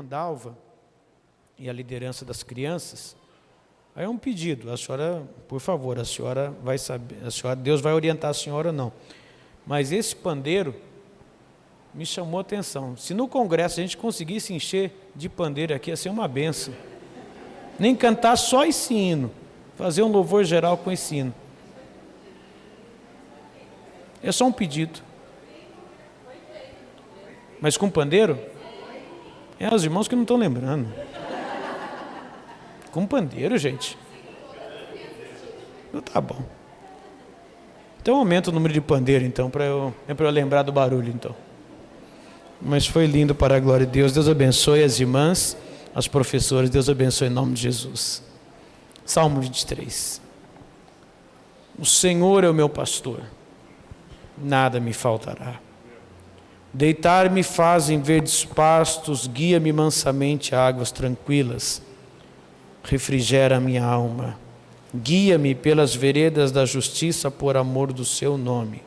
Dalva e a liderança das crianças, aí é um pedido, a senhora, por favor, a senhora vai saber, Deus vai orientar a senhora ou não. Mas esse pandeiro me chamou a atenção. Se no congresso a gente conseguisse encher de pandeiro aqui, ia ser uma benção. Nem cantar só esse hino, fazer um louvor geral com esse hino. É só um pedido. Mas com pandeiro? É os irmãos que não estão lembrando. Com pandeiro, gente. Então, tá bom. Então aumenta o número de pandeiro, então, para eu lembrar do barulho, então. Mas foi lindo, para a glória de Deus. Deus abençoe as irmãs, as professoras. Deus abençoe em nome de Jesus. Salmo 23. O Senhor é o meu pastor, nada me faltará. Deitar-me faz em verdes pastos, guia-me mansamente a águas tranquilas. Refrigera a minha alma. Guia-me pelas veredas da justiça por amor do seu nome.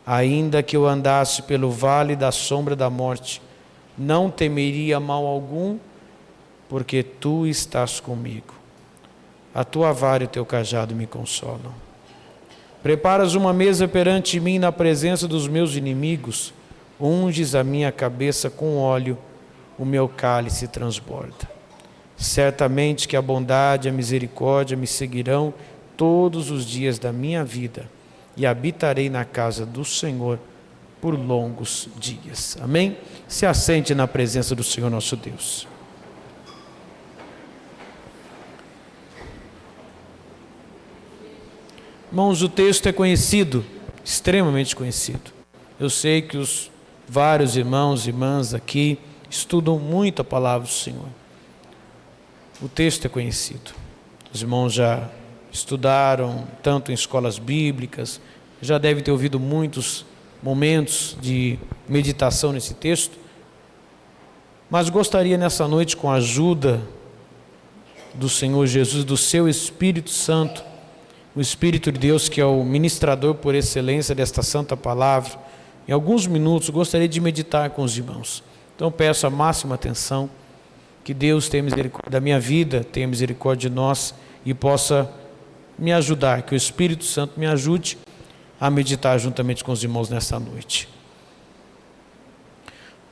Ainda que eu andasse pelo vale da sombra da morte, não temeria mal algum, porque tu estás comigo. A tua vara e o teu cajado me consolam. Preparas uma mesa perante mim na presença dos meus inimigos, unges a minha cabeça com óleo, o meu cálice transborda. Certamente que a bondade e a misericórdia me seguirão todos os dias da minha vida, e habitarei na casa do Senhor por longos dias. Amém? Se assente na presença do Senhor nosso Deus. Irmãos, o texto é conhecido, extremamente conhecido. Eu sei que os vários irmãos e irmãs aqui estudam muito a palavra do Senhor. O texto é conhecido. Os irmãos já estudaram tanto em escolas bíblicas, já devem ter ouvido muitos momentos de meditação nesse texto, mas gostaria nessa noite, com a ajuda do Senhor Jesus, do seu Espírito Santo, o Espírito de Deus, que é o ministrador por excelência desta santa palavra, em alguns minutos gostaria de meditar com os irmãos. Então peço a máxima atenção, que Deus tenha misericórdia da minha vida, tenha misericórdia de nós e possa me ajudar, que o Espírito Santo me ajude a meditar juntamente com os irmãos nesta noite.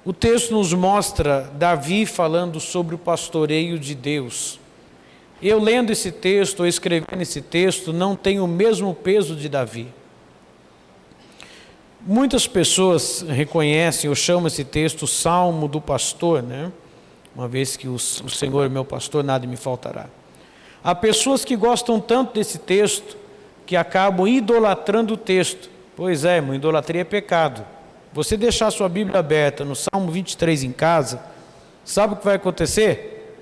O texto nos mostra Davi falando sobre o pastoreio de Deus. Eu lendo esse texto, ou escrevendo esse texto, não tenho o mesmo peso de Davi. Muitas pessoas reconhecem ou chamam esse texto o Salmo do Pastor, né? Uma vez que o Senhor é meu pastor, nada me faltará. Há pessoas que gostam tanto desse texto que acabam idolatrando o texto. Pois é, irmão, idolatria é pecado. Você deixar sua Bíblia aberta no Salmo 23 em casa, sabe o que vai acontecer?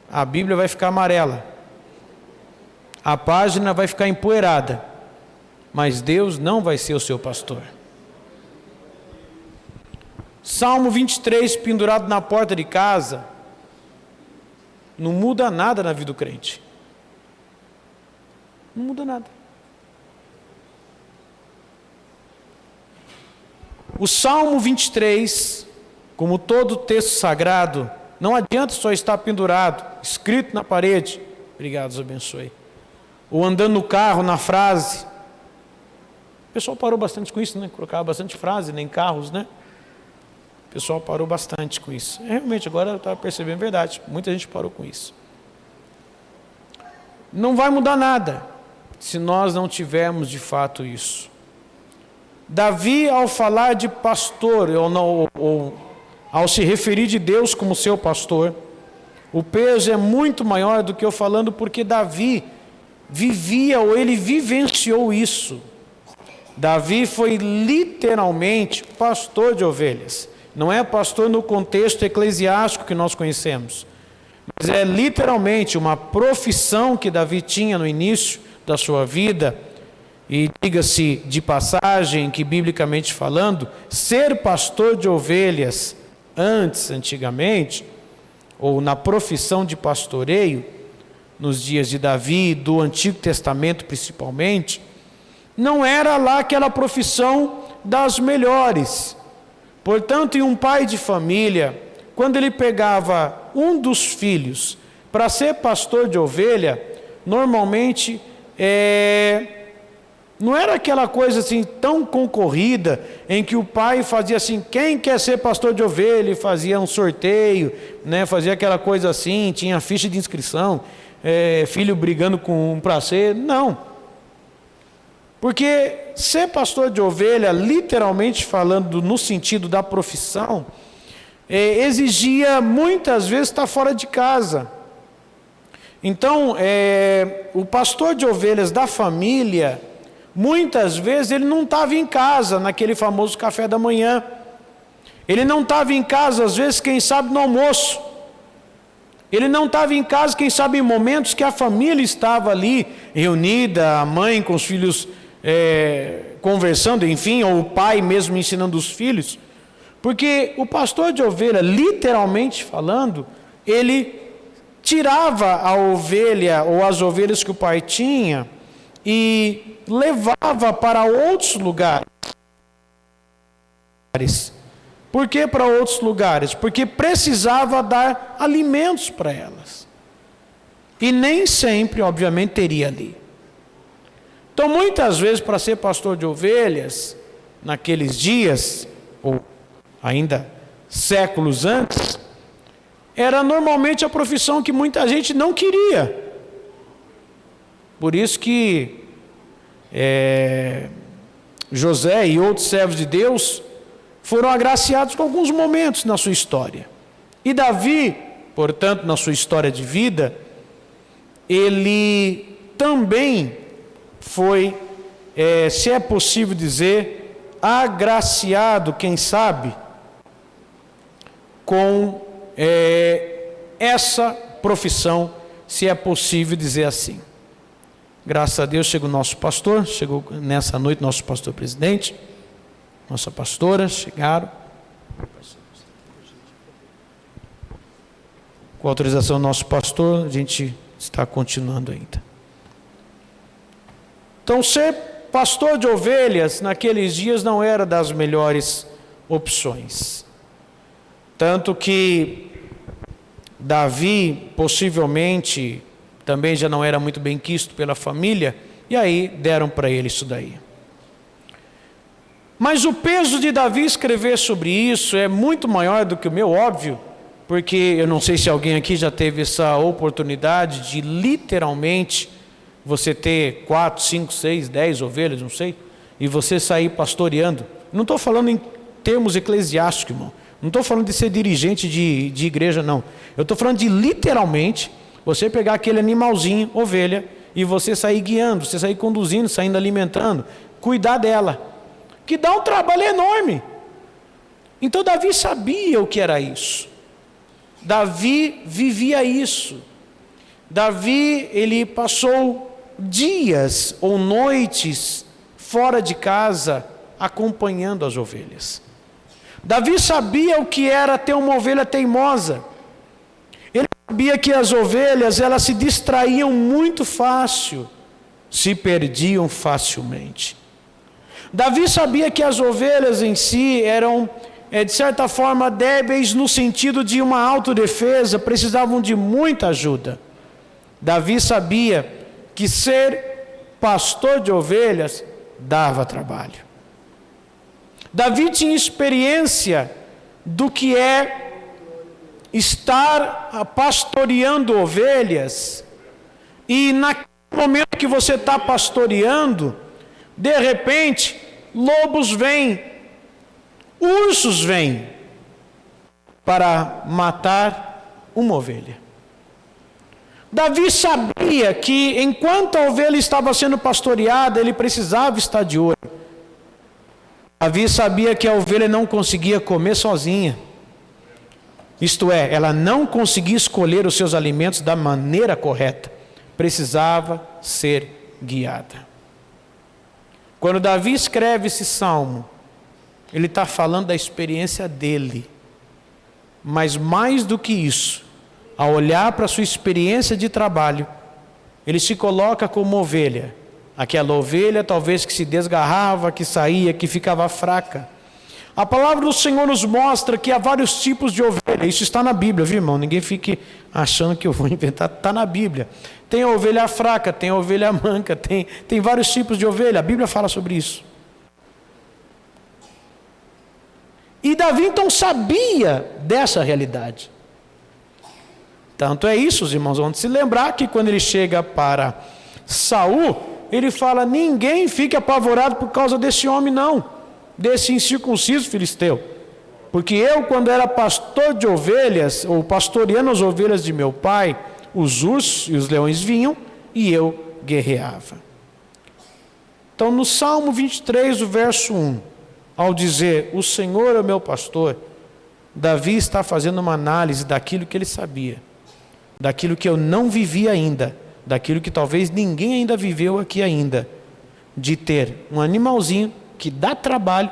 A Bíblia vai ficar amarela. A página vai ficar empoeirada. Mas Deus não vai ser o seu pastor. Salmo 23 pendurado na porta de casa não muda nada na vida do crente. Não muda nada. O Salmo 23, como todo texto sagrado, não adianta só estar pendurado, escrito na parede. Obrigado, Deus abençoe. Ou andando no carro, na frase. O pessoal parou bastante com isso, né? Colocava bastante frase, nem carros, né? O pessoal parou bastante com isso. Realmente, agora eu estava percebendo a verdade. Muita gente parou com isso. Não vai mudar nada se nós não tivermos de fato isso. Davi, ao falar de pastor, ou ao se referir de Deus como seu pastor, o peso é muito maior do que eu falando, porque Davi vivia, ou ele vivenciou isso. Davi foi literalmente pastor de ovelhas. Não é pastor no contexto eclesiástico que nós conhecemos, mas é literalmente uma profissão que Davi tinha no início da sua vida. E diga-se de passagem que, biblicamente falando, ser pastor de ovelhas antigamente, ou na profissão de pastoreio, nos dias de Davi, do Antigo Testamento principalmente, não era lá aquela profissão das melhores. Portanto, em um pai de família, quando ele pegava um dos filhos para ser pastor de ovelha, normalmente não era aquela coisa assim tão concorrida, em que o pai fazia assim, quem quer ser pastor de ovelha, e fazia um sorteio, né? Fazia aquela coisa assim, tinha ficha de inscrição, filho brigando com um para ser, não. Porque ser pastor de ovelha, literalmente falando no sentido da profissão, exigia muitas vezes estar fora de casa. Então, o pastor de ovelhas da família, muitas vezes ele não estava em casa naquele famoso café da manhã. Ele não estava em casa, às vezes, quem sabe, no almoço. Ele não estava em casa, quem sabe, em momentos que a família estava ali, reunida, a mãe com os filhos conversando, enfim, ou o pai mesmo ensinando os filhos. Porque o pastor de ovelha, literalmente falando, ele tirava a ovelha ou as ovelhas que o pai tinha e levava para outros lugares. Por que para outros lugares? Porque precisava dar alimentos para elas. E nem sempre, obviamente, teria ali. Então, muitas vezes, para ser pastor de ovelhas, naqueles dias, ou ainda séculos antes, era normalmente a profissão que muita gente não queria. Por isso que José e outros servos de Deus foram agraciados com alguns momentos na sua história. E Davi, portanto, na sua história de vida, ele também foi, se é possível dizer, agraciado, quem sabe, com essa profissão, se é possível dizer assim. Graças a Deus chegou o nosso pastor, chegou nessa noite nosso pastor presidente, nossa pastora, chegaram. Com a autorização do nosso pastor, a gente está continuando ainda. Então, ser pastor de ovelhas naqueles dias não era das melhores opções. Tanto que Davi, possivelmente, também já não era muito bem quisto pela família, e aí deram para ele isso daí. Mas o peso de Davi escrever sobre isso é muito maior do que o meu, óbvio, porque eu não sei se alguém aqui já teve essa oportunidade de literalmente você ter 4, 5, 6, 10 ovelhas, não sei, e você sair pastoreando. Não estou falando em termos eclesiásticos, irmão. Não estou falando de ser dirigente de igreja, não. Eu estou falando de literalmente você pegar aquele animalzinho, ovelha, e você sair guiando, você sair conduzindo, saindo alimentando, cuidar dela, que dá um trabalho enorme. Então Davi sabia o que era isso. Davi vivia isso. Davi, ele passou dias ou noites fora de casa acompanhando as ovelhas. Davi sabia o que era ter uma ovelha teimosa. Ele sabia que as ovelhas, elas se distraíam muito fácil, se perdiam facilmente. Davi sabia que as ovelhas em si eram, de certa forma, débeis no sentido de uma autodefesa, precisavam de muita ajuda. Davi sabia que ser pastor de ovelhas dava trabalho. Davi tinha experiência do que é estar pastoreando ovelhas, e naquele momento que você está pastoreando, de repente, lobos vêm, ursos vêm para matar uma ovelha. Davi sabia que enquanto a ovelha estava sendo pastoreada, ele precisava estar de olho. Davi sabia que a ovelha não conseguia comer sozinha. Isto é, ela não conseguia escolher os seus alimentos da maneira correta. Precisava ser guiada. Quando Davi escreve esse salmo, ele está falando da experiência dele. Mas mais do que isso, ao olhar para a sua experiência de trabalho, ele se coloca como ovelha. Aquela ovelha talvez que se desgarrava, que saía, que ficava fraca. A palavra do Senhor nos mostra que há vários tipos de ovelha. Isso está na Bíblia, viu, irmão? Ninguém fique achando que eu vou inventar. Está na Bíblia. Tem a ovelha fraca, tem a ovelha manca, tem vários tipos de ovelha. A Bíblia fala sobre isso. E Davi então sabia dessa realidade. Tanto é isso, os irmãos vão se lembrar que quando ele chega para Saul, ele fala: ninguém fique apavorado por causa desse homem não, desse incircunciso filisteu. Porque eu, quando era pastor de ovelhas, ou pastoreando as ovelhas de meu pai, os ursos e os leões vinham e eu guerreava. Então no Salmo 23, o verso 1, ao dizer: o Senhor é o meu pastor, Davi está fazendo uma análise daquilo que ele sabia, daquilo que eu não vivi ainda, daquilo que talvez ninguém ainda viveu aqui ainda, de ter um animalzinho que dá trabalho,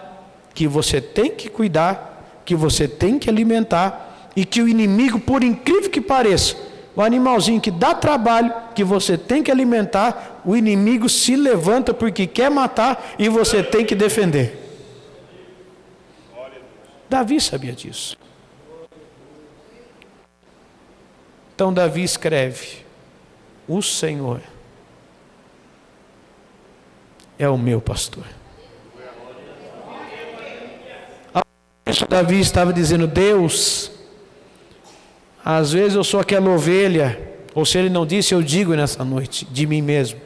que você tem que cuidar, que você tem que alimentar, e que o inimigo, por incrível que pareça, o animalzinho que dá trabalho, que você tem que alimentar, o inimigo se levanta porque quer matar e você tem que defender. Davi sabia disso. Então Davi escreve: o Senhor é o meu pastor. Davi estava dizendo: Deus, às vezes eu sou aquela ovelha, ou se ele não disse, eu digo nessa noite, de mim mesmo.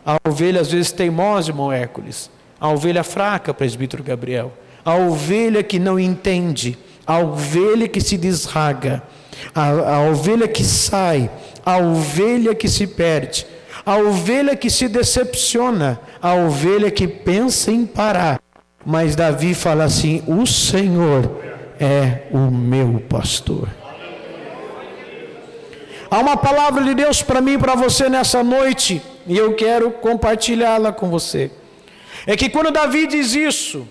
A ovelha às vezes teimosa, irmão Hércules. A ovelha fraca, presbítero Gabriel. A ovelha que não entende. A ovelha que se desraga. A ovelha que sai. A ovelha que se perde. A ovelha que se decepciona. A ovelha que pensa em parar. Mas Davi fala assim: o Senhor é o meu pastor. Há uma palavra de Deus para mim e para você nessa noite, e eu quero compartilhá-la com você. É que quando Davi diz isso,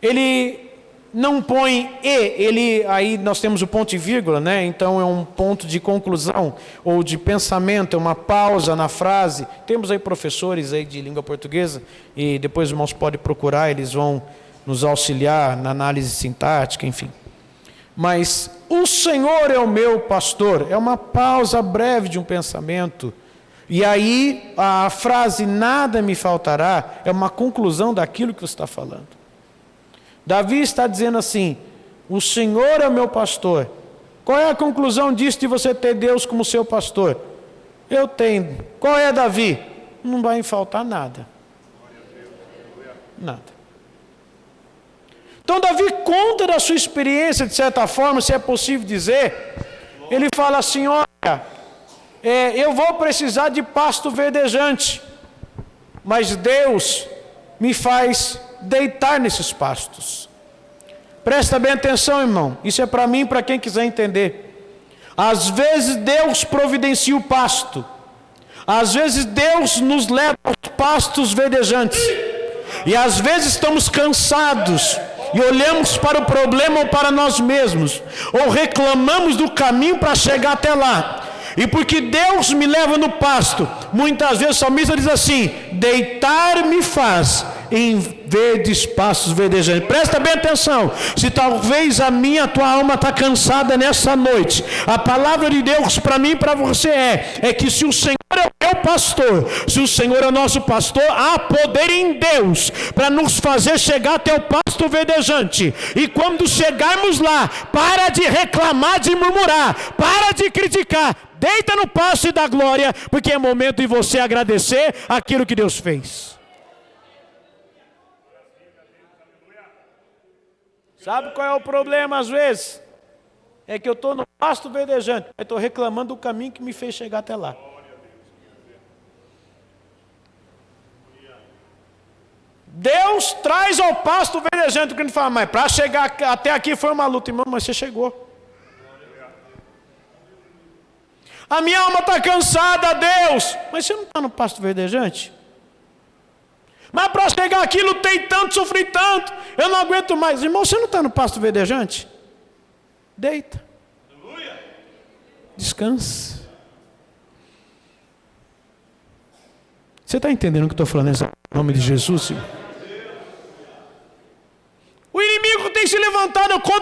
ele não põe ele, aí nós temos o ponto e vírgula, né? Então é um ponto de conclusão, ou de pensamento, é uma pausa na frase. Temos aí professores aí de língua portuguesa, e depois os irmãos podem procurar, eles vão nos auxiliar na análise sintática, enfim. Mas o Senhor é o meu pastor, é uma pausa breve de um pensamento. E aí a frase nada me faltará é uma conclusão daquilo que você está falando. Davi está dizendo assim: o Senhor é o meu pastor. Qual é a conclusão disso de você ter Deus como seu pastor? Eu tenho. Qual é, Davi? Não vai me faltar nada. Nada. Então Davi conta da sua experiência, de certa forma, se é possível dizer. Ele fala assim: olha, eu vou precisar de pasto verdejante, mas Deus me faz deitar nesses pastos. Presta bem atenção, irmão, isso é para mim e para quem quiser entender. Às vezes Deus providencia o pasto, às vezes Deus nos leva aos pastos verdejantes, e às vezes estamos cansados e olhamos para o problema ou para nós mesmos, ou reclamamos do caminho para chegar até lá. E porque Deus me leva no pasto, muitas vezes o salmista diz assim: deitar me faz em verdes pastos verdejantes. Presta bem atenção. Se talvez a tua alma está cansada nessa noite, a palavra de Deus para mim e para você é que se o Senhor é o meu pastor, se o Senhor é o nosso pastor, há poder em Deus para nos fazer chegar até o pasto verdejante. E quando chegarmos lá, para de reclamar, de murmurar, para de criticar, deita no pasto e dá glória, porque é momento de você agradecer aquilo que Deus fez. Sabe qual é o problema às vezes? É que eu estou no pasto verdejante, eu estou reclamando do caminho que me fez chegar até lá. Deus traz ao pasto verdejante, o que a gente fala: mas para chegar até aqui foi uma luta. Irmão, mas você chegou. A minha alma está cansada, Deus. Mas você não está no pasto verdejante? Mas para chegar aqui lutei tanto, sofri tanto, eu não aguento mais. Irmão, você não está no pasto verdejante? Deita. Descansa. Você está entendendo o que eu estou falando em nome de Jesus, senhor? O inimigo tem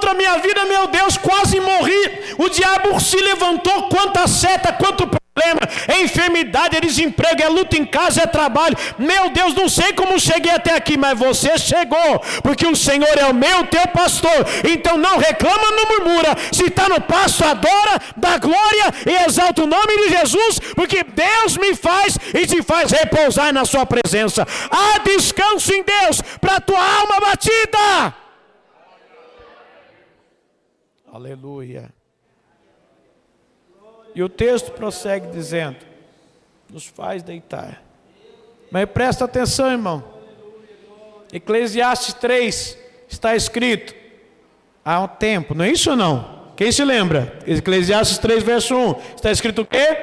contra a minha vida, meu Deus, quase morri. O diabo se levantou, quanta seta, quanto problema, é enfermidade, é desemprego, é luta em casa, é trabalho. Meu Deus, não sei como cheguei até aqui, mas você chegou, porque o Senhor é o meu, teu pastor. Então não reclama, não murmura. Se está no pasto, adora, dá glória e exalta o nome de Jesus, porque Deus me faz e te faz repousar na sua presença. Há descanso em Deus para a tua alma batida. Aleluia. E o texto prossegue dizendo, nos faz deitar. Mas presta atenção, irmão. Eclesiastes 3 está escrito, há um tempo, não é isso ou não? Quem se lembra? Eclesiastes 3, verso 1, está escrito o quê?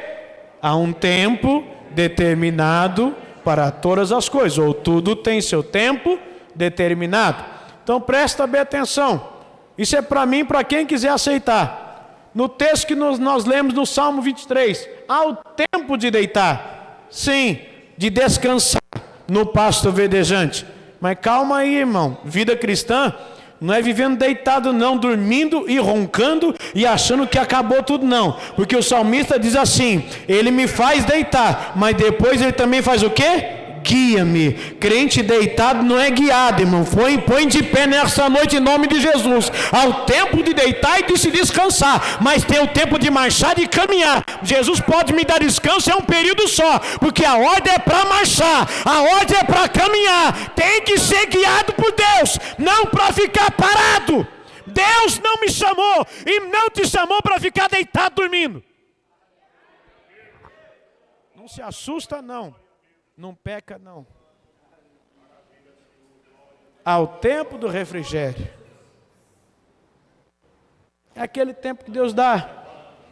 Há um tempo determinado para todas as coisas, ou tudo tem seu tempo determinado. Então presta bem atenção. Isso é para mim, para quem quiser aceitar. No texto que nós lemos no Salmo 23, há o tempo de deitar, sim, de descansar no pasto verdejante. Mas calma aí, irmão, vida cristã não é vivendo deitado não, dormindo e roncando e achando que acabou tudo não. Porque o salmista diz assim, ele me faz deitar, mas depois ele também faz o quê? Guia-me. Crente deitado não é guiado, irmão. Põe de pé nessa noite em nome de Jesus. Há o tempo de deitar e de se descansar, mas tem o tempo de marchar e caminhar. Jesus pode me dar descanso, é um período só, porque a ordem é para marchar, a ordem é para caminhar. Tem que ser guiado por Deus, não para ficar parado. Deus não me chamou e não te chamou para ficar deitado dormindo. Não se assusta não. Não peca não. Ao tempo do refrigério. É aquele tempo que Deus dá.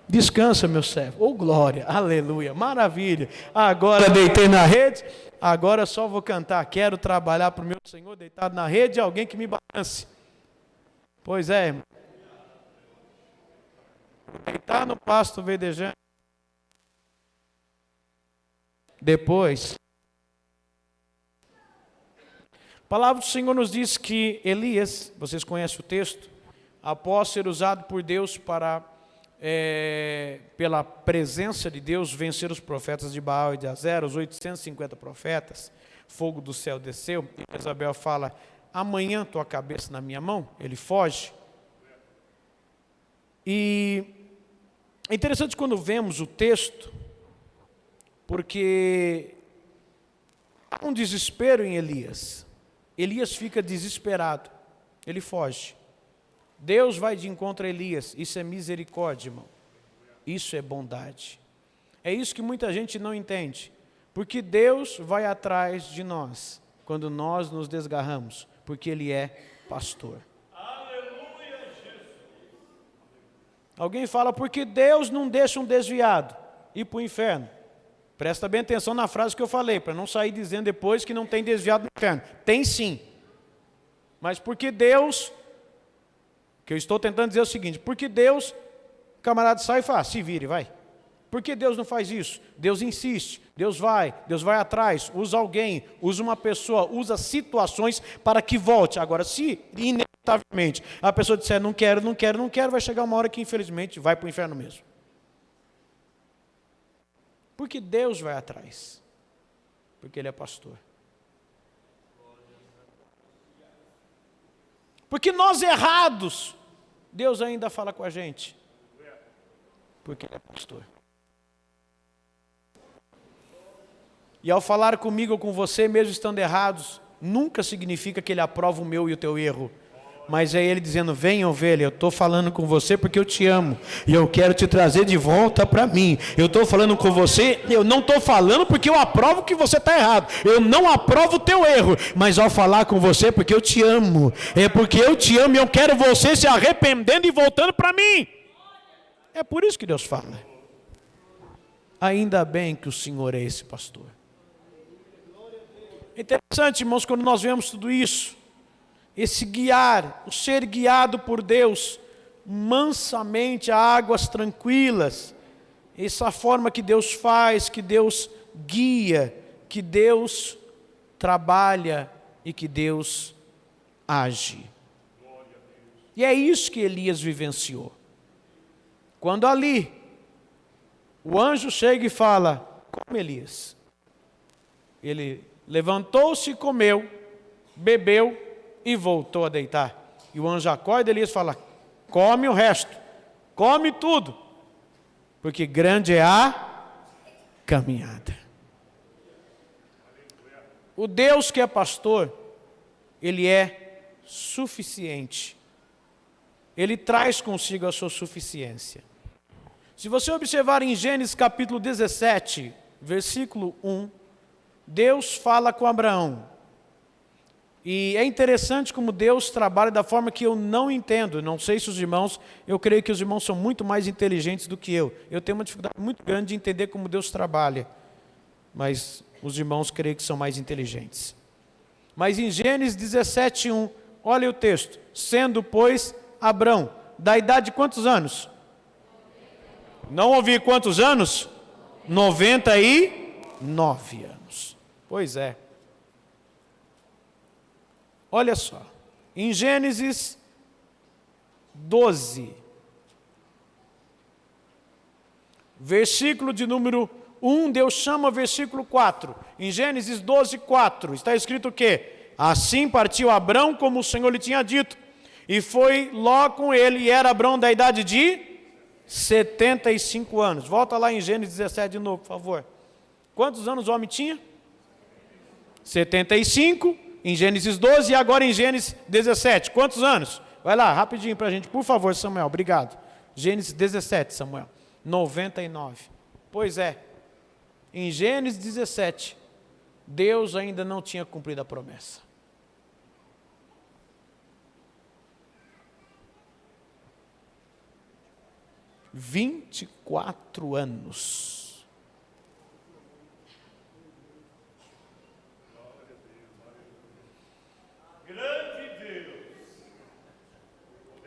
Descansa, meu servo. Oh glória, aleluia, maravilha. Agora deitei na rede. Agora só vou cantar. Quero trabalhar para o meu Senhor deitado na rede. Alguém que me balance. Pois é, irmão. Deitar no pasto verdejante. Depois, a palavra do Senhor nos diz que Elias, vocês conhecem o texto, após ser usado por Deus para, pela presença de Deus, vencer os profetas de Baal e de Azera, os 850 profetas, fogo do céu desceu, e Isabel fala, amanhã tua cabeça na minha mão, ele foge. E é interessante quando vemos o texto, porque há um desespero em Elias. Elias fica desesperado, ele foge. Deus vai de encontro a Elias, isso é misericórdia, irmão. Isso é bondade. É isso que muita gente não entende. Porque Deus vai atrás de nós, quando nós nos desgarramos, porque Ele é pastor. Aleluia, Jesus. Alguém fala, porque Deus não deixa um desviado ir para o inferno. Presta bem atenção na frase que eu falei, para não sair dizendo depois que não tem desviado no inferno. Tem sim. Mas porque Deus, que eu estou tentando dizer o seguinte, porque Deus, o camarada sai e fala, se vire, vai. Por que Deus não faz isso? Deus insiste, Deus vai atrás, usa alguém, usa uma pessoa, usa situações para que volte. Agora, se inevitavelmente a pessoa disser não quero, vai chegar uma hora que infelizmente vai para o inferno mesmo. Porque Deus vai atrás. Porque Ele é pastor. Porque nós errados, Deus ainda fala com a gente. Porque Ele é pastor. E ao falar comigo ou com você, mesmo estando errados, nunca significa que Ele aprova o meu e o teu erro. Mas é Ele dizendo, vem ovelha, eu estou falando com você porque eu te amo. E eu quero te trazer de volta para mim. Eu estou falando com você, eu não estou falando porque eu aprovo que você está errado. Eu não aprovo o teu erro. Mas ao falar com você porque eu te amo. É porque eu te amo e eu quero você se arrependendo e voltando para mim. É por isso que Deus fala. Ainda bem que o Senhor é esse pastor. É interessante, irmãos, quando nós vemos tudo isso. Esse guiar, o ser guiado por Deus mansamente a águas tranquilas, essa forma que Deus faz, que Deus guia, que Deus trabalha e que Deus age. E é isso que Elias vivenciou. Quando ali, o anjo chega e fala: come, Elias. Ele levantou-se, comeu, bebeu e voltou a deitar. E o anjo acorda e Elias fala: come o resto, come tudo, porque grande é a caminhada. O Deus que é pastor, Ele é suficiente. Ele traz consigo a sua suficiência. Se você observar em Gênesis capítulo 17, versículo 1, Deus fala com Abraão. E é interessante como Deus trabalha da forma que eu não entendo. Não sei se os irmãos, eu creio que os irmãos são muito mais inteligentes do que eu. Eu tenho uma dificuldade muito grande de entender como Deus trabalha. Mas os irmãos creio que são mais inteligentes. Mas em Gênesis 17, 1, olha o texto. Sendo, pois, Abrão, da idade de quantos anos? Não ouvi quantos anos? 99 anos. Pois é. Olha só, em Gênesis 12, versículo de número 1, Deus chama versículo 4. Em Gênesis 12, 4, está escrito o quê? Assim partiu Abrão como o Senhor lhe tinha dito, e foi Ló com ele, e era Abrão da idade de 75 anos. Volta lá em Gênesis 17 de novo, por favor. Quantos anos o homem tinha? 75, em Gênesis 12 e agora em Gênesis 17. Quantos anos? Vai lá, rapidinho para a gente, por favor, Samuel, obrigado. Gênesis 17, Samuel, 99. Pois é, em Gênesis 17, Deus ainda não tinha cumprido a promessa. – 24 anos.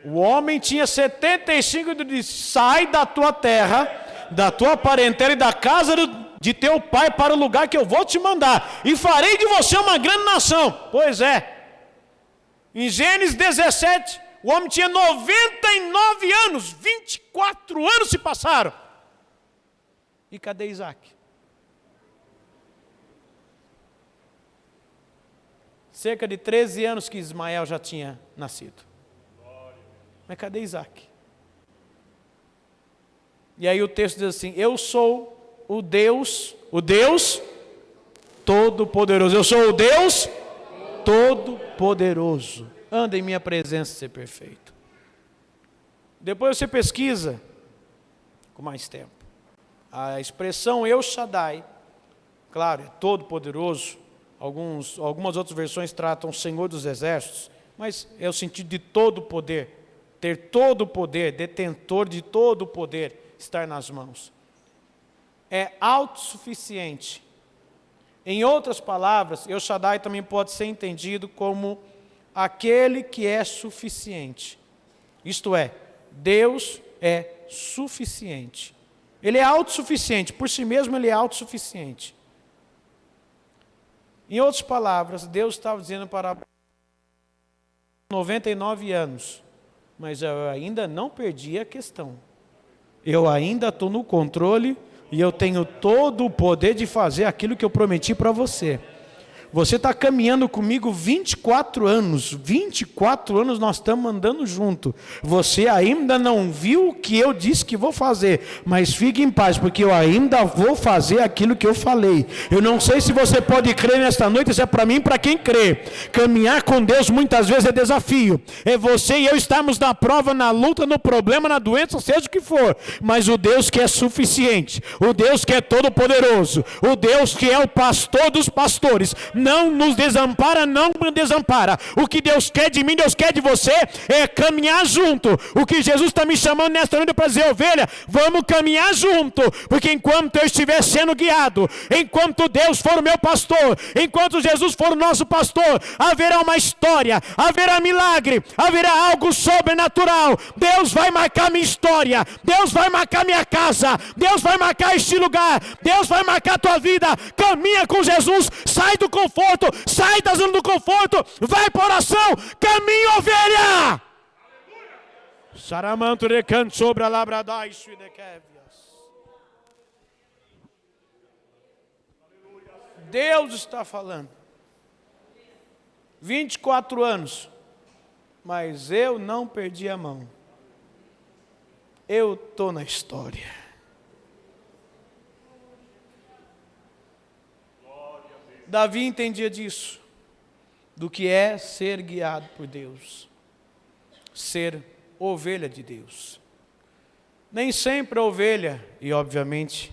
O homem tinha 75 e disse: sai da tua terra, da tua parentela e da casa de teu pai para o lugar que eu vou te mandar, e farei de você uma grande nação. Pois é, em Gênesis 17, o homem tinha 99 anos, 24 anos se passaram. E cadê Isaac? Cerca de 13 anos que Ismael já tinha nascido. Mas cadê Isaac? E aí o texto diz assim: eu sou o Deus Todo-Poderoso. Eu sou o Deus Todo-Poderoso. Anda em minha presença e ser perfeito. Depois você pesquisa com mais tempo. A expressão El Shaddai, claro, é Todo-Poderoso. Algumas outras versões tratam Senhor dos Exércitos, mas é o sentido de todo poder. Ter todo o poder, detentor de todo o poder, estar nas mãos. É autossuficiente. Em outras palavras, El Shaddai também pode ser entendido como aquele que é suficiente. Isto é, Deus é suficiente. Ele é autossuficiente, por si mesmo ele é autossuficiente. Em outras palavras, Deus estava dizendo para 99 anos, mas eu ainda não perdi a questão. Eu ainda estou no controle e eu tenho todo o poder de fazer aquilo que eu prometi para você. Você está caminhando comigo 24 anos. 24 anos nós estamos andando junto. Você ainda não viu o que eu disse que vou fazer. Mas fique em paz, porque eu ainda vou fazer aquilo que eu falei. Eu não sei se você pode crer nesta noite, isso é para mim e para quem crê. Caminhar com Deus muitas vezes é desafio. É você e eu estarmos na prova, na luta, no problema, na doença, seja o que for. Mas o Deus que é suficiente, o Deus que é todo-poderoso, o Deus que é o pastor dos pastores, não nos desampara, não me desampara. O que Deus quer de mim, Deus quer de você, é caminhar junto. O que Jesus está me chamando nesta noite para dizer: ovelha, vamos caminhar junto, porque enquanto eu estiver sendo guiado, enquanto Deus for o meu pastor, enquanto Jesus for o nosso pastor, haverá uma história, haverá milagre, haverá algo sobrenatural. Deus vai marcar minha história, Deus vai marcar minha casa, Deus vai marcar este lugar, Deus vai marcar a tua vida. Caminha com Jesus, sai do conforto, sai da zona do conforto, vai para a oração, caminha, ovelha. Saramanto recanto sobre a labradai suidequevias. Deus está falando. 24 anos. Mas eu não perdi a mão. Eu estou na história. Davi entendia disso. Do que é ser guiado por Deus. Ser ovelha de Deus. Nem sempre a ovelha, e obviamente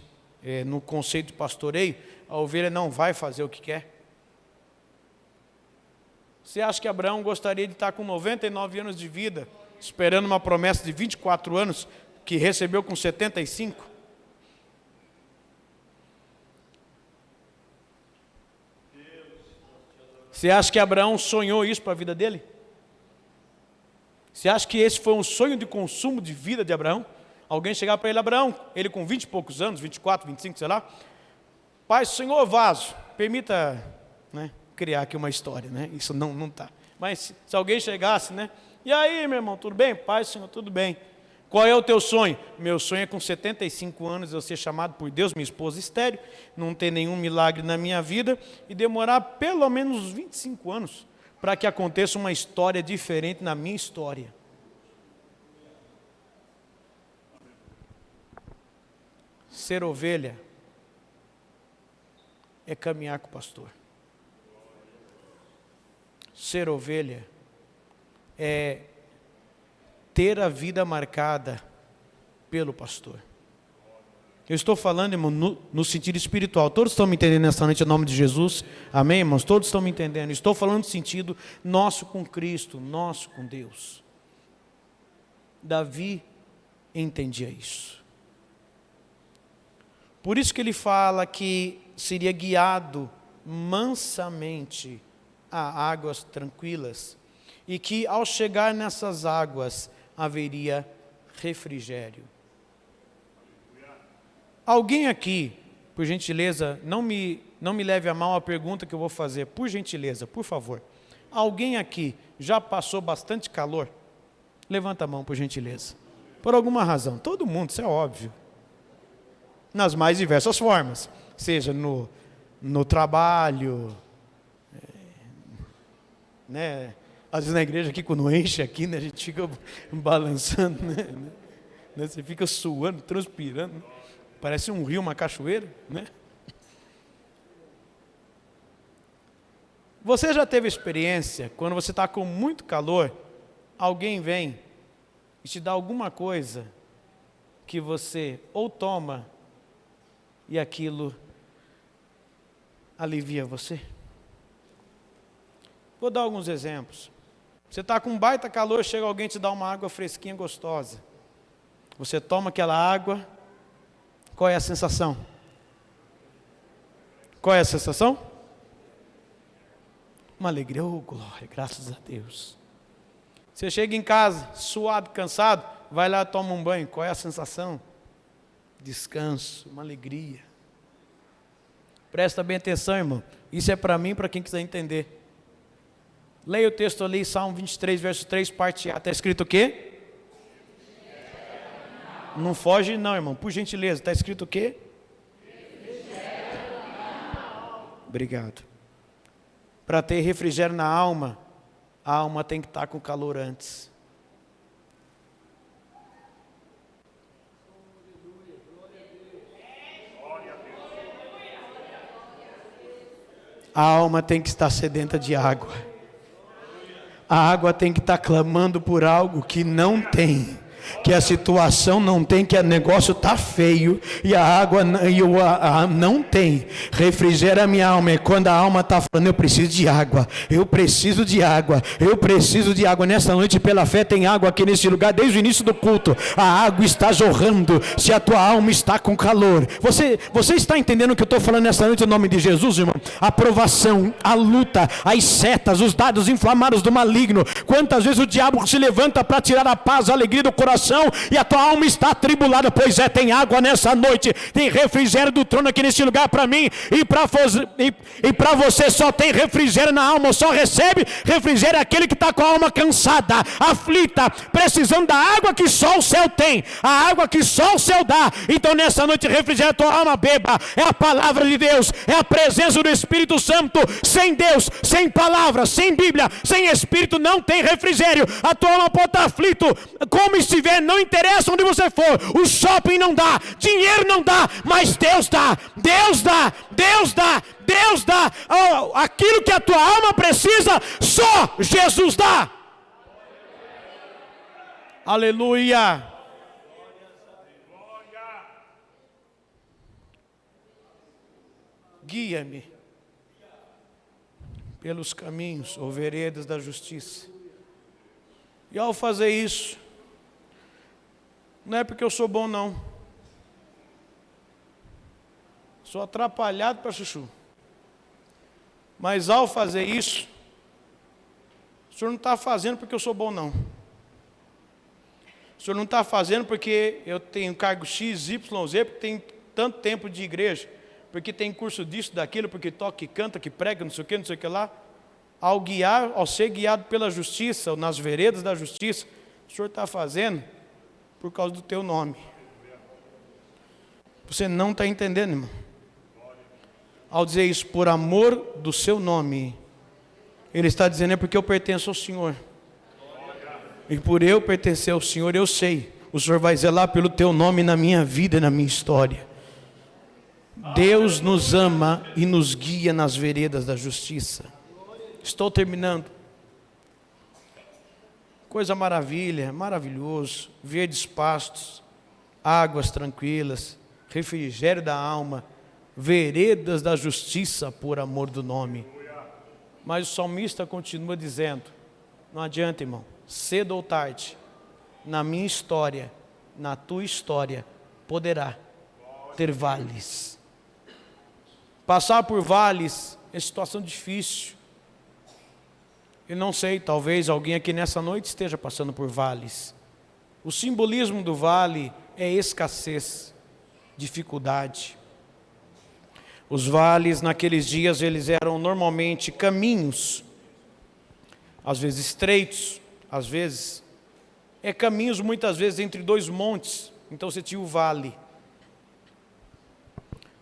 no conceito de pastoreio, a ovelha não vai fazer o que quer. Você acha que Abraão gostaria de estar com 99 anos de vida, esperando uma promessa de 24 anos, que recebeu com 75? Você acha que Abraão sonhou isso para a vida dele? Você acha que esse foi um sonho de consumo de vida de Abraão? Alguém chegar para ele, Abraão, ele com 20 e poucos anos, 24, 25, sei lá. Pai, Senhor, vaso, permita, criar aqui uma história, Isso não está. Mas se alguém chegasse, E aí, meu irmão, tudo bem? Pai, Senhor, tudo bem. Qual é o teu sonho? Meu sonho é com 75 anos eu ser chamado por Deus, minha esposa estéril, não ter nenhum milagre na minha vida e demorar pelo menos uns 25 anos para que aconteça uma história diferente na minha história. Ser ovelha é caminhar com o pastor. Ser ovelha é ter a vida marcada pelo pastor. Eu estou falando, irmão, no sentido espiritual. Todos estão me entendendo nessa noite em nome de Jesus? Amém, irmãos? Todos estão me entendendo. Estou falando no sentido nosso com Cristo, nosso com Deus. Davi entendia isso. Por isso que ele fala que seria guiado mansamente a águas tranquilas e que ao chegar nessas águas haveria refrigério. Alguém aqui, por gentileza, não me leve a mal a pergunta que eu vou fazer, por gentileza, por favor. Alguém aqui já passou bastante calor? Levanta a mão, por gentileza. Por alguma razão, todo mundo, isso é óbvio. Nas mais diversas formas, seja no trabalho, às vezes na igreja aqui, quando enche aqui, a gente fica balançando, Você fica suando, transpirando, parece um rio, uma cachoeira, Você já teve experiência, quando você está com muito calor, alguém vem e te dá alguma coisa que você ou toma e aquilo alivia você? Vou dar alguns exemplos. Você está com um baita calor, chega alguém e te dá uma água fresquinha, gostosa. Você toma aquela água, qual é a sensação? Qual é a sensação? Uma alegria, oh glória, graças a Deus. Você chega em casa, suado, cansado, vai lá, toma um banho, qual é a sensação? Descanso, uma alegria. Presta bem atenção, irmão. Isso é para mim e para quem quiser entender. Leia o texto ali, Salmo 23, verso 3, parte A. Está escrito o quê? Não foge não, irmão, por gentileza. Está escrito o quê? Obrigado. Para ter refrigério na alma, a alma tem que estar com calor antes. A alma tem que estar sedenta de água. A água tem que estar clamando por algo que não tem. Que a situação não tem, que o negócio está feio e a água não tem. Refrigera a minha alma. É quando a alma está falando, eu preciso de água, eu preciso de água, eu preciso de água. Nessa noite, pela fé, tem água aqui nesse lugar, desde o início do culto. A água está jorrando. Se a tua alma está com calor, você está entendendo o que eu estou falando nessa noite, em nome de Jesus, irmão? A provação, a luta, as setas, os dados inflamados do maligno. Quantas vezes o diabo se levanta para tirar a paz, a alegria do coração tribulação e a tua alma está atribulada, pois tem água nessa noite, tem refrigério do trono aqui nesse lugar para mim e para você. Só tem refrigério na alma, só recebe refrigério aquele que está com a alma cansada, aflita, precisando da água que só o céu tem, a água que só o céu dá. Então nessa noite refrigera a tua alma, beba, é a palavra de Deus, é a presença do Espírito Santo. Sem Deus, sem palavra, sem Bíblia, sem Espírito não tem refrigério. A tua alma pode estar aflito, como estiver, não interessa onde você for, o shopping não dá, dinheiro não dá, mas Deus dá, Deus dá, Deus dá, Deus dá. Aquilo que a tua alma precisa, só Jesus dá. Aleluia. Guia-me pelos caminhos ou veredas da justiça. E ao fazer isso, não é porque eu sou bom não, sou atrapalhado para chuchu, mas ao fazer isso, o Senhor não está fazendo porque eu sou bom não, o Senhor não está fazendo porque eu tenho cargo X, Y, Z, porque tem tanto tempo de igreja, porque tem curso disso, daquilo, porque toca, que canta, que prega, não sei o que lá. Ao ser guiado pela justiça, ou nas veredas da justiça, o Senhor está fazendo por causa do teu nome. Você não está entendendo, irmão. Ao dizer isso, por amor do seu nome, Ele está dizendo, é porque eu pertenço ao Senhor. E por eu pertencer ao Senhor, eu sei, o Senhor vai zelar pelo teu nome na minha vida e na minha história. Deus nos ama e nos guia nas veredas da justiça. Estou terminando. Coisa maravilha, maravilhoso, verdes pastos, águas tranquilas, refrigério da alma, veredas da justiça por amor do nome. Mas o salmista continua dizendo, não adianta, irmão, cedo ou tarde, na minha história, na tua história, poderá ter vales. Passar por vales é situação difícil. Eu não sei, talvez alguém aqui nessa noite esteja passando por vales. O simbolismo do vale é escassez, dificuldade. Os vales naqueles dias eles eram normalmente caminhos, às vezes estreitos, às vezes caminhos muitas vezes entre dois montes. Então você tinha o vale,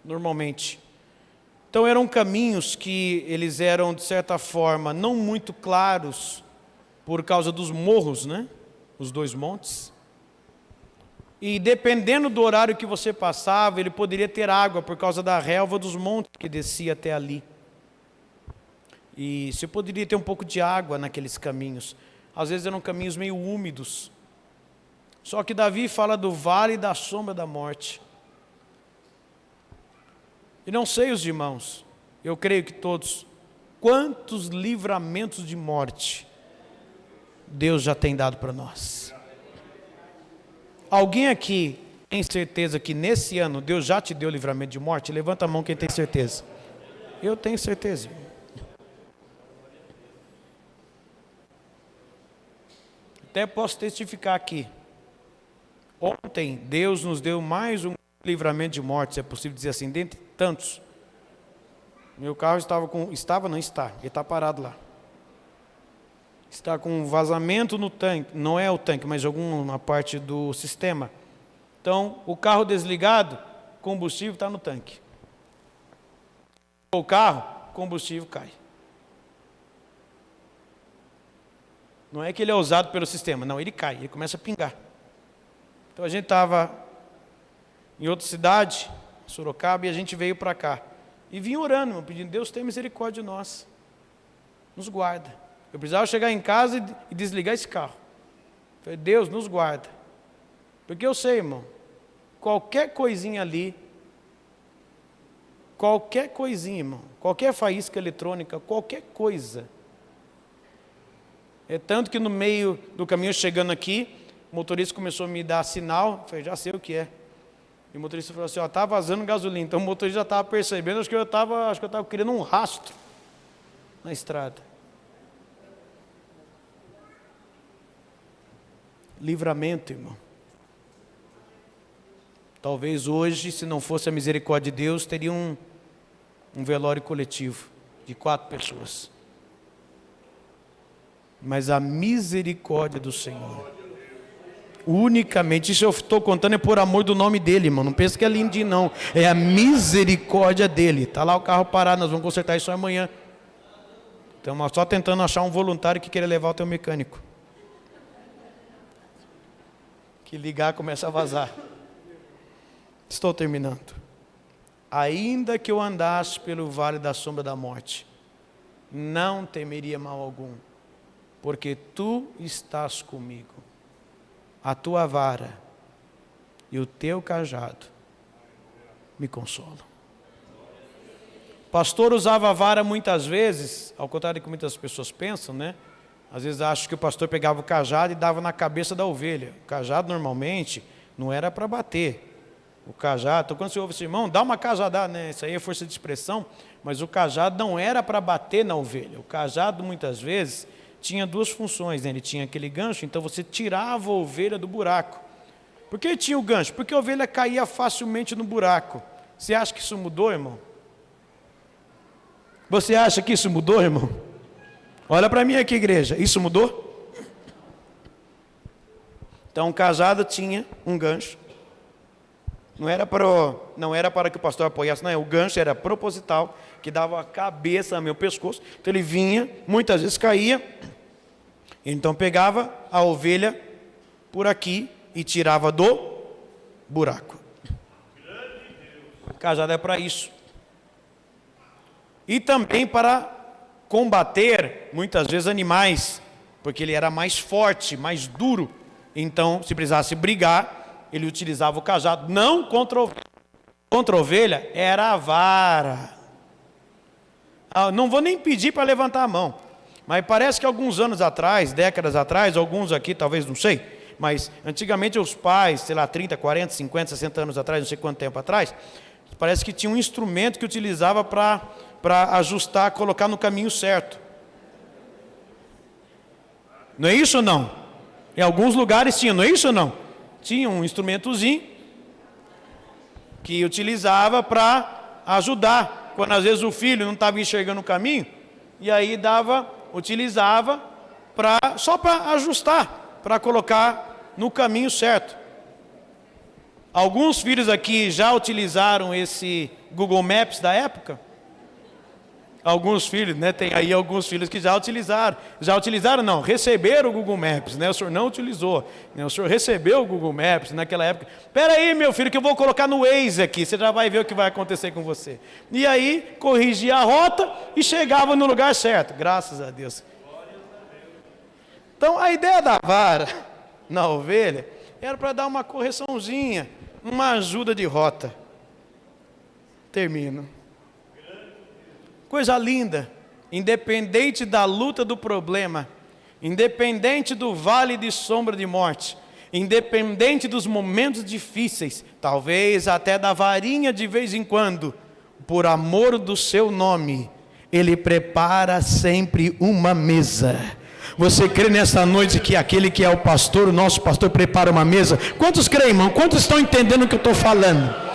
normalmente. Então eram caminhos que eles eram de certa forma não muito claros por causa dos morros, né? Os dois montes. E dependendo do horário que você passava, ele poderia ter água por causa da relva dos montes que descia até ali. E você poderia ter um pouco de água naqueles caminhos. Às vezes eram caminhos meio úmidos. Só que Davi fala do vale da sombra da morte. E não sei os irmãos, eu creio que todos, quantos livramentos de morte Deus já tem dado para nós. Alguém aqui tem certeza que nesse ano Deus já te deu livramento de morte? Levanta a mão quem tem certeza. Eu tenho certeza. Até posso testificar aqui. Ontem Deus nos deu mais um livramento de morte, se é possível dizer assim, dentre tantos. Meu carro está, ele está parado lá. Está com um vazamento no tanque, não é o tanque, mas alguma parte do sistema. Então, o carro desligado, combustível está no tanque. O carro, combustível cai. Não é que ele é usado pelo sistema, não, ele cai, ele começa a pingar. Então a gente estava em outra cidade, Sorocaba, e a gente veio para cá. E vim orando, irmão, pedindo, Deus tem misericórdia de nós. Nos guarda. Eu precisava chegar em casa e desligar esse carro. Falei, Deus, nos guarda. Porque eu sei, irmão, qualquer coisinha ali, qualquer coisinha, irmão, qualquer faísca eletrônica, qualquer coisa. É tanto que no meio do caminho, chegando aqui, o motorista começou a me dar sinal, eu falei, já sei o que é. E o motorista falou assim, ó, está vazando gasolina. Então o motorista já estava percebendo, acho que eu estava criando um rastro na estrada. livramento, irmão. Talvez hoje, se não fosse a misericórdia de Deus, teria um velório coletivo de 4 pessoas. Mas a misericórdia do Senhor, unicamente, isso eu estou contando é por amor do nome dele, irmão. Não pensa que é lindinho, não. É a misericórdia dele. Está lá o carro parado, nós vamos consertar isso amanhã. Estamos só tentando achar um voluntário que queira levar o teu mecânico. Que ligar começa a vazar. Estou terminando. Ainda que eu andasse pelo vale da sombra da morte, não temeria mal algum, porque tu estás comigo. A tua vara e o teu cajado me consolam. O pastor usava a vara muitas vezes, ao contrário do que muitas pessoas pensam, né? Às vezes acham que o pastor pegava o cajado e dava na cabeça da ovelha. O cajado normalmente não era para bater. O cajado, então quando você ouve assim, irmão, dá uma cajadada, né? Isso aí é força de expressão, mas o cajado não era para bater na ovelha. O cajado muitas vezes tinha 2 funções, né? Ele tinha aquele gancho, então você tirava a ovelha do buraco. Por que tinha o gancho? Porque a ovelha caía facilmente no buraco. Você acha que isso mudou, irmão? Você acha que isso mudou, irmão? Olha para mim aqui, igreja. Isso mudou? Então, o cajado tinha um gancho. Não era para que o pastor apoiasse, não. O gancho era proposital, que dava a cabeça ao meu pescoço. Então, ele vinha, muitas vezes caía. Então, pegava a ovelha por aqui e tirava do buraco. O cajado é para isso. E também para combater, muitas vezes, animais, porque ele era mais forte, mais duro. Então, se precisasse brigar, ele utilizava o cajado, não contra a ovelha. Contra a ovelha era a vara. Não vou nem pedir para levantar a mão, mas parece que alguns anos atrás, décadas atrás, alguns aqui talvez, não sei, mas antigamente os pais, sei lá, 30, 40, 50, 60 anos atrás, não sei quanto tempo atrás, parece que tinha um instrumento que utilizava para ajustar, colocar no caminho certo. Não é isso ou não? Em alguns lugares tinha, não é isso ou não? Tinha um instrumentozinho que utilizava para ajudar. Quando às vezes o filho não estava enxergando o caminho, e aí utilizava só para ajustar, para colocar no caminho certo. Alguns filhos aqui já utilizaram esse Google Maps da época? Alguns filhos, né? Tem aí alguns filhos que já utilizaram. Já utilizaram, não, receberam o Google Maps, né? O senhor não utilizou, né? O senhor recebeu o Google Maps naquela época. Espera aí, meu filho, que eu vou colocar no Waze aqui, você já vai ver o que vai acontecer com você. E aí, corrigia a rota e chegava no lugar certo, graças a Deus. Então, a ideia da vara na ovelha era para dar uma correçãozinha, uma ajuda de rota. Termino. Coisa linda, independente da luta do problema, independente do vale de sombra de morte, independente dos momentos difíceis, talvez até da varinha de vez em quando, por amor do seu nome, Ele prepara sempre uma mesa. Você crê nessa noite que aquele que é o pastor, o nosso pastor, prepara uma mesa? Quantos creem, irmão? Quantos estão entendendo o que eu estou falando?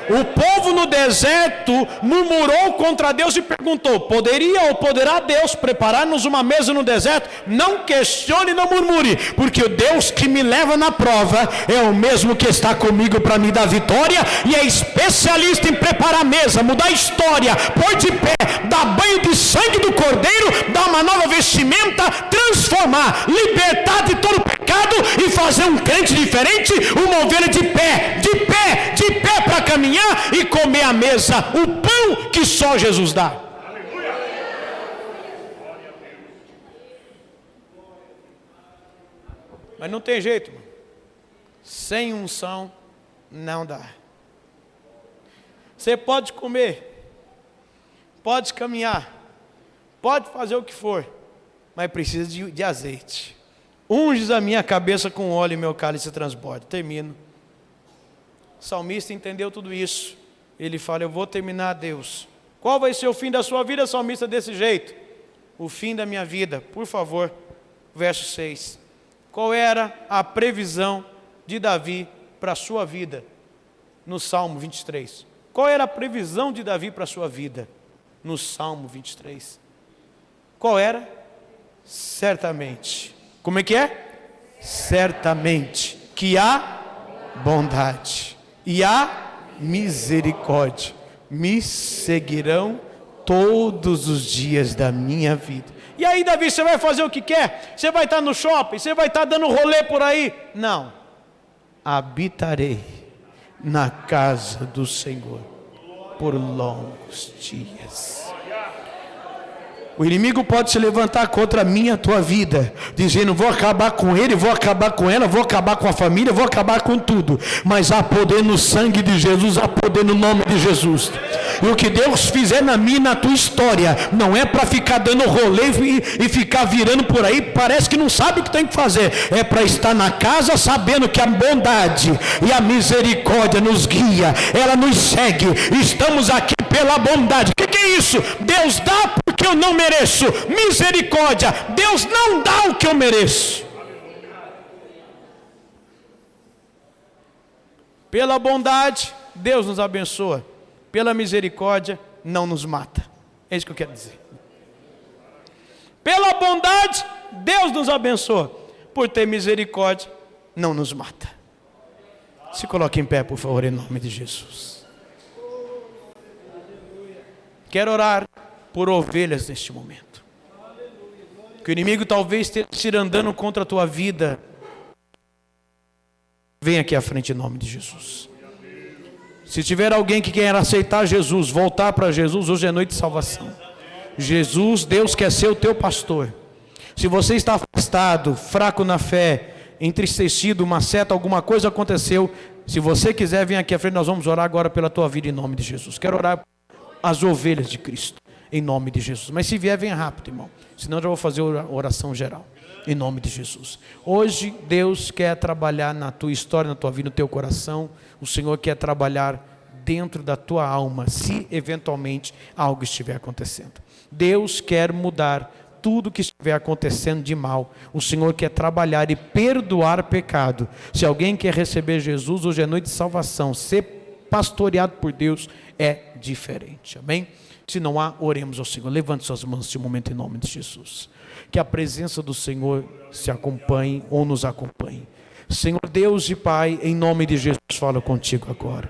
O povo no deserto murmurou contra Deus e perguntou: poderia ou poderá Deus preparar-nos uma mesa no deserto? Não questione, não murmure, porque o Deus que me leva na prova é o mesmo que está comigo para me dar vitória, e é especialista em preparar a mesa, mudar a história, pôr de pé, dar banho de sangue do cordeiro, dar uma nova vestimenta, transformar, libertar de todo pecado e fazer um crente diferente, uma ovelha de pé, de pé, de pé para caminhar e comer à mesa o pão que só Jesus dá. Mas não tem jeito, mano. Sem unção não dá. Você pode comer, pode caminhar, pode fazer o que for, mas precisa de azeite. Unges a minha cabeça com óleo e meu cálice transborda. Termino. O salmista entendeu tudo isso. Ele fala: eu vou terminar, Deus. Qual vai ser o fim da sua vida, salmista, desse jeito? O fim da minha vida, por favor. Verso 6. qual era a previsão de Davi para a sua vida no Salmo 23? Qual era a previsão de Davi para a sua vida no Salmo 23? Qual era? Certamente. Como é que é? Certamente que há bondade e há misericórdia me seguirão todos os dias da minha vida. E aí, Davi, você vai fazer o que quer? Você vai estar no shopping? Você vai estar dando rolê por aí? Não. Habitarei na casa do Senhor por longos dias. O inimigo pode se levantar contra mim e a tua vida, dizendo: vou acabar com ele, vou acabar com ela, vou acabar com a família, vou acabar com tudo. Mas há poder no sangue de Jesus, há poder no nome de Jesus. E o que Deus fizer na minha e na tua história, não é para ficar dando rolê e ficar virando por aí, parece que não sabe o que tem que fazer. É para estar na casa sabendo que a bondade e a misericórdia nos guia, ela nos segue. Estamos aqui pela bondade. O que é isso? Deus dá porque eu não mereço. Misericórdia. Deus não dá o que eu mereço. Pela bondade, Deus nos abençoa. Pela misericórdia, não nos mata. É isso que eu quero dizer. Pela bondade, Deus nos abençoa. Por ter misericórdia, não nos mata. Se coloque em pé, por favor, em nome de Jesus. Quero orar por ovelhas neste momento. Que o inimigo talvez esteja andando contra a tua vida. Vem aqui à frente em nome de Jesus. Se tiver alguém que quer aceitar Jesus, voltar para Jesus, hoje é noite de salvação. Jesus, Deus quer ser o teu pastor. Se você está afastado, fraco na fé, entristecido, uma seta, alguma coisa aconteceu, se você quiser, vem aqui à frente, nós vamos orar agora pela tua vida em nome de Jesus. Quero orar as ovelhas de Cristo, em nome de Jesus. Mas se vier, vem rápido, irmão. Senão eu já vou fazer oração geral, em nome de Jesus. Hoje, Deus quer trabalhar na tua história, na tua vida, no teu coração. O Senhor quer trabalhar dentro da tua alma, se eventualmente algo estiver acontecendo. Deus quer mudar tudo que estiver acontecendo de mal. O Senhor quer trabalhar e perdoar pecado. Se alguém quer receber Jesus, hoje é noite de salvação. Ser pastoreado por Deus é diferente, amém? Se não há, oremos ao Senhor. Levante suas mãos neste momento em nome de Jesus. Que a presença do Senhor se acompanhe ou nos acompanhe. Senhor Deus e Pai, em nome de Jesus, falo contigo agora.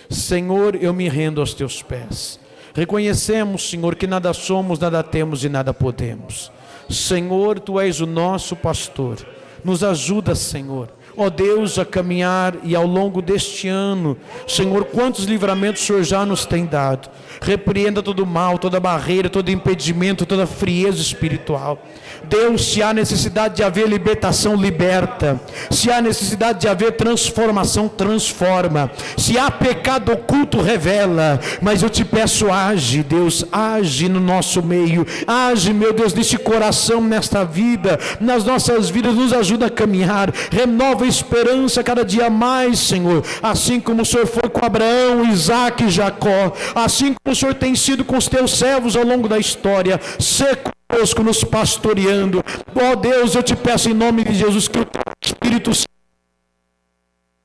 Senhor, eu me rendo aos teus pés. Reconhecemos, Senhor, que nada somos, nada temos e nada podemos. Senhor, Tu és o nosso pastor. Nos ajuda, Senhor, ó Deus, a caminhar e ao longo deste ano, Senhor, quantos livramentos o Senhor já nos tem dado. Repreenda todo mal, toda barreira, todo impedimento, toda frieza espiritual. Deus, se há necessidade de haver libertação, liberta. Se há necessidade de haver transformação, transforma. Se há pecado oculto, revela. Mas eu te peço, age, Deus, age no nosso meio. Age, meu Deus, neste coração, nesta vida, nas nossas vidas, nos ajuda a caminhar. Renova a esperança cada dia mais, Senhor. Assim como o Senhor foi com Abraão, Isaac e Jacó. Assim como o Senhor tem sido com os teus servos ao longo da história. Sê conosco, nos pastoreando. Ó Deus, eu te peço em nome de Jesus que o teu Espírito Santo,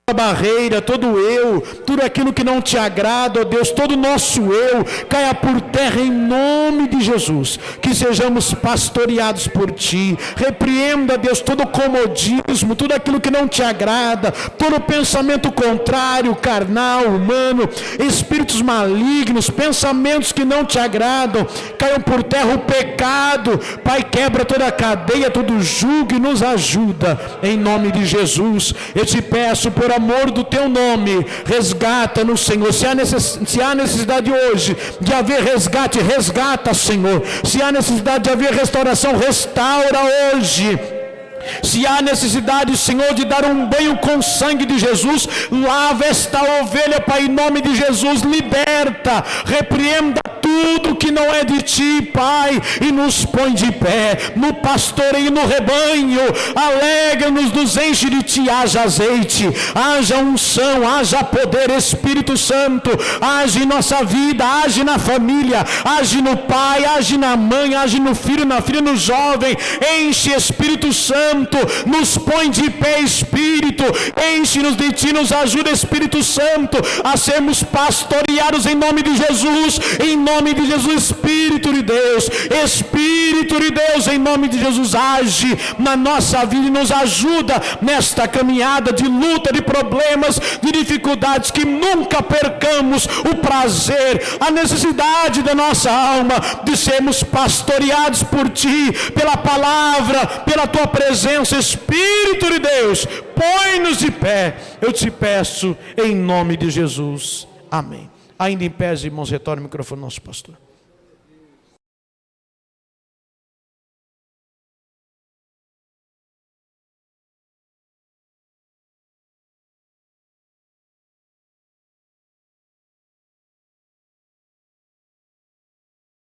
a barreira, todo eu, tudo aquilo que não te agrada, ó Deus, todo o nosso eu, caia por terra em nome de Jesus, que sejamos pastoreados por Ti. Repreenda, Deus, todo comodismo, tudo aquilo que não te agrada, todo pensamento contrário, carnal, humano, espíritos malignos, pensamentos que não te agradam, caiam por terra o pecado. Pai, quebra toda a cadeia, todo jugo e nos ajuda, em nome de Jesus. Eu te peço, por amor do teu nome, resgata-nos, Senhor. Se há necessidade hoje de haver resgate, resgata, Senhor. Se há necessidade de haver restauração, restaura hoje. Se há necessidade, Senhor, de dar um banho com o sangue de Jesus, lava esta ovelha, Pai, em nome de Jesus. Liberta, repreenda tudo tudo que não é de ti, Pai, e nos põe de pé, no pastoreio, no rebanho, alegra-nos, nos enche de ti, haja azeite, haja unção, haja poder, Espírito Santo, age em nossa vida, age na família, age no pai, age na mãe, age no filho, na filha, no jovem, enche, Espírito Santo, nos põe de pé, Espírito, enche-nos de ti, nos ajuda, Espírito Santo, a sermos pastoreados em nome de Jesus, em nome de Jesus. Espírito de Deus, em nome de Jesus, age na nossa vida e nos ajuda nesta caminhada de luta, de problemas, de dificuldades, que nunca percamos o prazer, a necessidade da nossa alma de sermos pastoreados por ti, pela palavra, pela tua presença. Espírito de Deus, põe-nos de pé, eu te peço em nome de Jesus, amém. Ainda em pé, irmãos, retorne o microfone ao nosso pastor.